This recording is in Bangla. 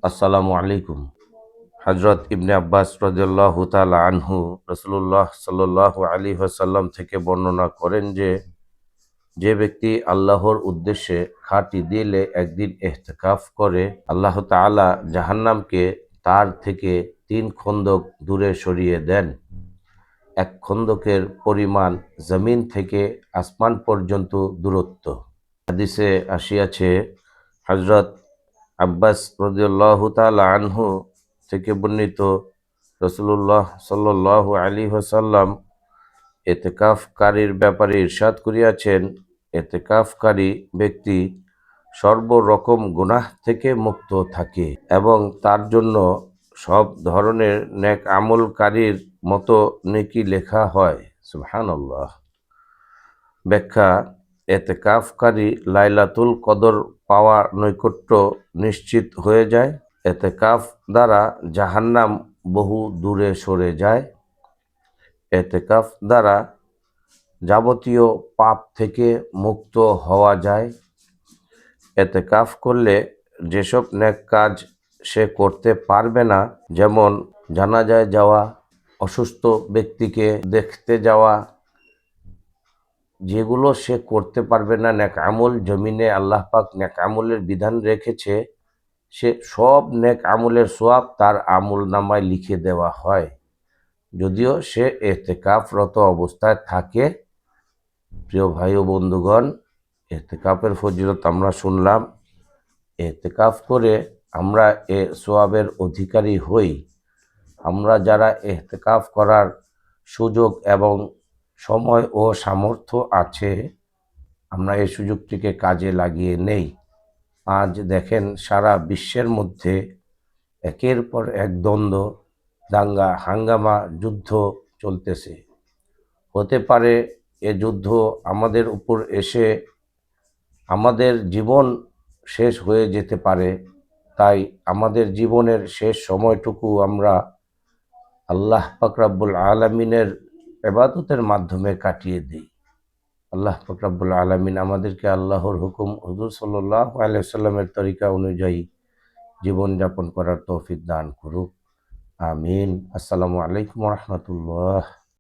আসসালামু আলাইকুম। হযরত ইবনে আব্বাস রাদিয়াল্লাহু তাআলা আনহু রাসূলুল্লাহ সাল্লাল্লাহু আলাইহি ওয়াসাল্লাম থেকে বর্ণনা করেন যে, যে ব্যক্তি আল্লাহর উদ্দেশ্যে খাঁটি দিলে একদিন ইহতিকাফ করে, আল্লাহ তাআলা জাহান্নামকে তার থেকে ৩ খন্দক দূরে সরিয়ে দেন। এক খন্দকের পরিমাণ জমিন থেকে আসমান পর্যন্ত দূরত্ব। হাদিসে আসিয়াছে, হযরত আব্বাস রাদিয়াল্লাহু তাআলা আনহু থেকে বর্ণিত, রাসূলুল্লাহ সাল্লাল্লাহু আলাইহি ওয়াসাল্লাম ইতিকাফকারীর ব্যাপারে ইরশাদ করিয়াছেন, ইতিকাফকারী ব্যক্তি সর্বরকম গুনাহ থেকে মুক্ত থাকে এবং তার জন্য সব ধরনের নেক আমলকারীর মতো নেকি লেখা হয়। সুবহানাল্লাহ। ব্যাখ্যা: এতেকাফকারী লাইলাতুল কদর পাওয়া নৈকট্য নিশ্চিত হয়ে যায়। এতেকাফ দ্বারা জাহান্নাম বহু দূরে সরে যায়। এতেকাফ দ্বারা যাবতীয় পাপ থেকে মুক্ত হওয়া যায়। এতেকাফ করলে যেসব নেক কাজ সে করতে পারবে না, যেমন জানাজায় যাওয়া, অসুস্থ ব্যক্তিকে দেখতে যাওয়া, যেগুলো সে করতে পারবে না নেক আমল, জমিনে আল্লাহ পাক নেক আমলের বিধান রেখেছে, সে সব নেক আমলের সওয়াব তার আমল নামায় লিখে দেওয়া হয়, যদিও সে ইতিকাফরত অবস্থায় থাকে। প্রিয় ভাই ও বন্ধুগণ, ইতিকাফের ফজিলত আমরা শুনলাম। ইতিকাফ করে আমরা এ সওয়াবের অধিকারী হই। আমরা যারা ইতিকাফ করার সুযোগ এবং সময় ও সামর্থ্য আছে, আমরা এই সুযোগটিকে কাজে লাগিয়ে নেই। আজ দেখেন সারা বিশ্বের মধ্যে একের পর এক দ্বন্দ্ব, দাঙ্গা, হাঙ্গামা, যুদ্ধ চলতেছে। হতে পারে এ যুদ্ধ আমাদের উপর এসে আমাদের জীবন শেষ হয়ে যেতে পারে। তাই আমাদের জীবনের শেষ সময়টুকু আমরা আল্লাহ পাক রব্বুল আলামিনের ইবাদতের মাধ্যমে কাটিয়ে দিই। আল্লাহ পাক রব্বুল আলামিন আমাদেরকে আল্লাহর হুকুম, হুজুর সাল্লাল্লাহু আলাইহি ওয়াসাল্লামের তরিকা অনুযায়ী জীবনযাপন করার তৌফিক দান করুক। আমিন। আসসালামু আলাইকুম ওয়া রাহমাতুল্লাহ।